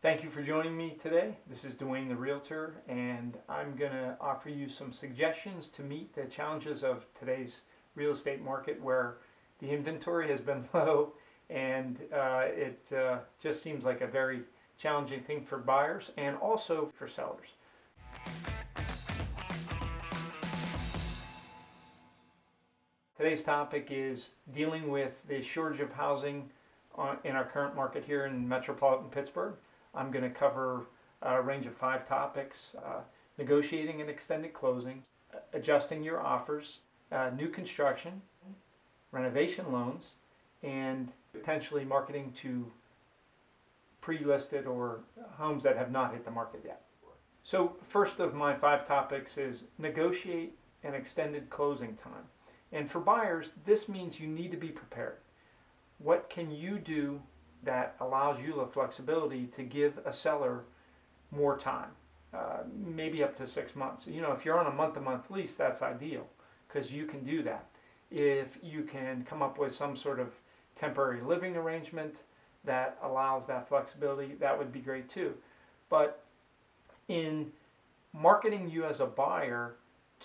Thank you for joining me today. This is Dwayne the Realtor, and I'm going to offer you some suggestions to meet the challenges of today's real estate market where the inventory has been low and it just seems like a very challenging thing for buyers and also for sellers. Today's topic is dealing with the shortage of housing in our current market here in metropolitan Pittsburgh. I'm going to cover a range of 5 topics: negotiating an extended closing, adjusting your offers, new construction, renovation loans, and potentially marketing to pre-listed or homes that have not hit the market yet. So first of my 5 topics is negotiate an extended closing time. And for buyers, this means you need to be prepared. What can you do that allows you the flexibility to give a seller more time, maybe up to 6 months? If you're on a month-to-month lease, that's ideal because you can do that. If you can come up with some sort of temporary living arrangement that allows that flexibility, that would be great too. But in marketing you as a buyer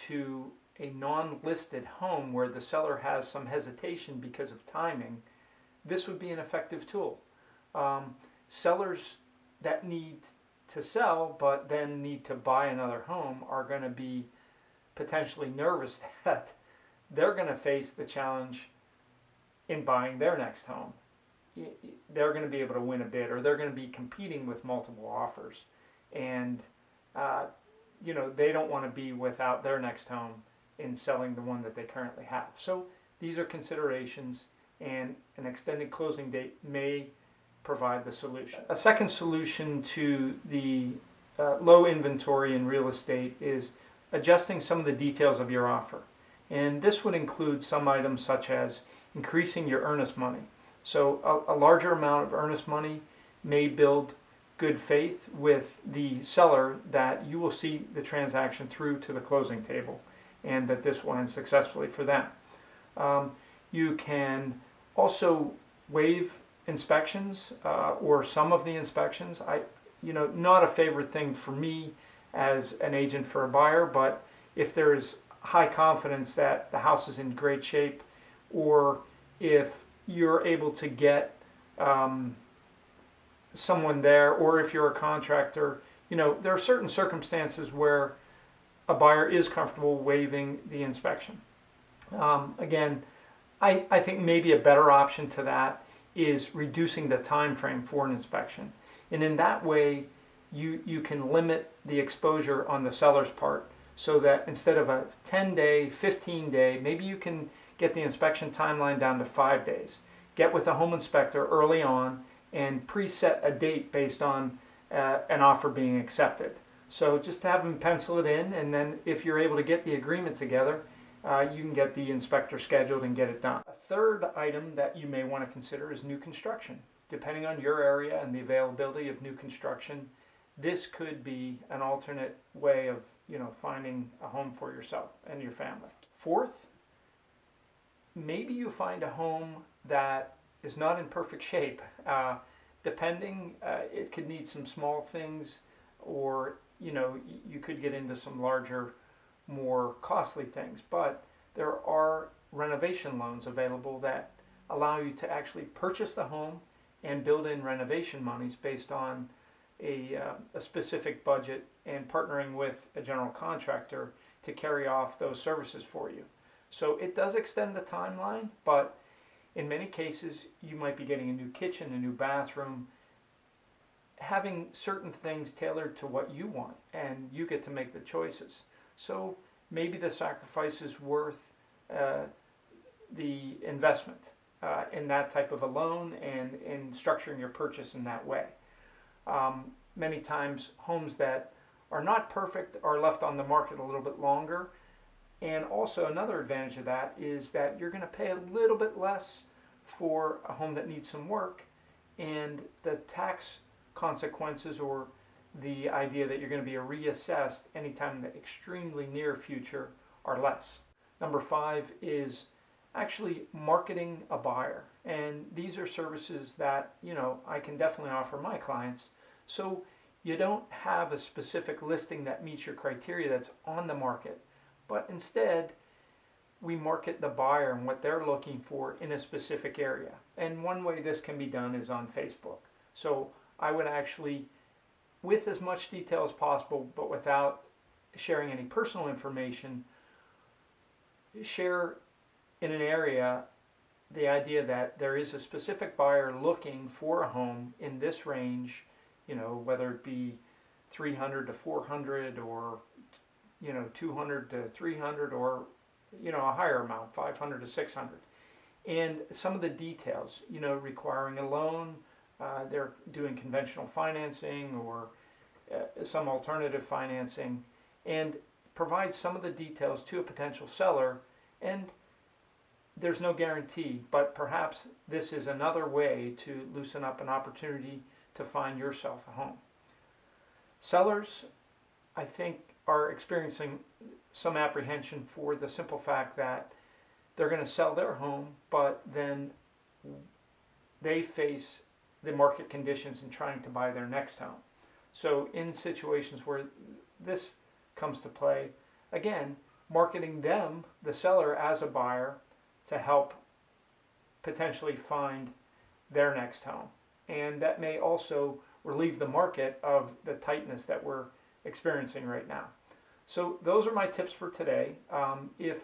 to a non-listed home where the seller has some hesitation because of timing, this would be an effective tool. Sellers that need to sell but then need to buy another home are going to be potentially nervous that they're going to face the challenge in buying their next home. They're going to be able to win a bid, or they're going to be competing with multiple offers, and they don't want to be without their next home in selling the one that they currently have. So these are considerations, and an extended closing date may provide the solution. A second solution to the low inventory in real estate is adjusting some of the details of your offer. And this would include some items such as increasing your earnest money. So a larger amount of earnest money may build good faith with the seller that you will see the transaction through to the closing table and that this will end successfully for them. You can also waive inspections or some of the inspections. Not a favorite thing for me as an agent for a buyer, but if there is high confidence that the house is in great shape, or if you're able to get someone there, or if you're a contractor, there are certain circumstances where a buyer is comfortable waiving the inspection. Again, I think maybe a better option to that is reducing the time frame for an inspection. And in that way, you can limit the exposure on the seller's part, so that instead of a 10-day, 15-day, maybe you can get the inspection timeline down to 5 days. Get with a home inspector early on and preset a date based on an offer being accepted. So just have them pencil it in, and then if you're able to get the agreement together, you can get the inspector scheduled and get it done. A third item that you may want to consider is new construction. Depending on your area and the availability of new construction, this could be an alternate way of finding a home for yourself and your family. Fourth, maybe you find a home that is not in perfect shape. It could need some small things, or you could get into some larger, more costly things. But there are renovation loans available that allow you to actually purchase the home and build in renovation monies based on a specific budget, and partnering with a general contractor to carry off those services for you. So it does extend the timeline, but in many cases you might be getting a new kitchen, a new bathroom, having certain things tailored to what you want, and you get to make the choices. So maybe the sacrifice is worth the investment in that type of a loan and in structuring your purchase in that way. Many times homes that are not perfect are left on the market a little bit longer, and also another advantage of that is that you're going to pay a little bit less for a home that needs some work, and the tax consequences, or the idea that you're going to be reassessed anytime in the extremely near future, are less. Number 5 is actually marketing a buyer, and these are services that I can definitely offer my clients. So you don't have a specific listing that meets your criteria that's on the market, but instead we market the buyer and what they're looking for in a specific area. And one way this can be done is on Facebook. So I would actually, with as much detail as possible, but without sharing any personal information, share in an area the idea that there is a specific buyer looking for a home in this range, whether it be 300 to 400 or 200 to 300 or a higher amount, 500 to 600. And some of the details, requiring a loan, they're doing conventional financing or some alternative financing, and provide some of the details to a potential seller. And there's no guarantee, but perhaps this is another way to loosen up an opportunity to find yourself a home. Sellers, I think, are experiencing some apprehension for the simple fact that they're going to sell their home, but then they face the market conditions in trying to buy their next home. So in situations where this comes to play, again, marketing them, the seller, as a buyer to help potentially find their next home. And that may also relieve the market of the tightness that we're experiencing right now. So those are my tips for today. If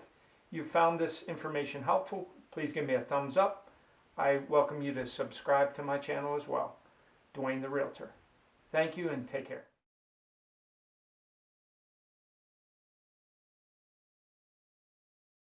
you found this information helpful, please give me a thumbs up. I welcome you to subscribe to my channel as well. Dwayne the Realtor. Thank you and take care.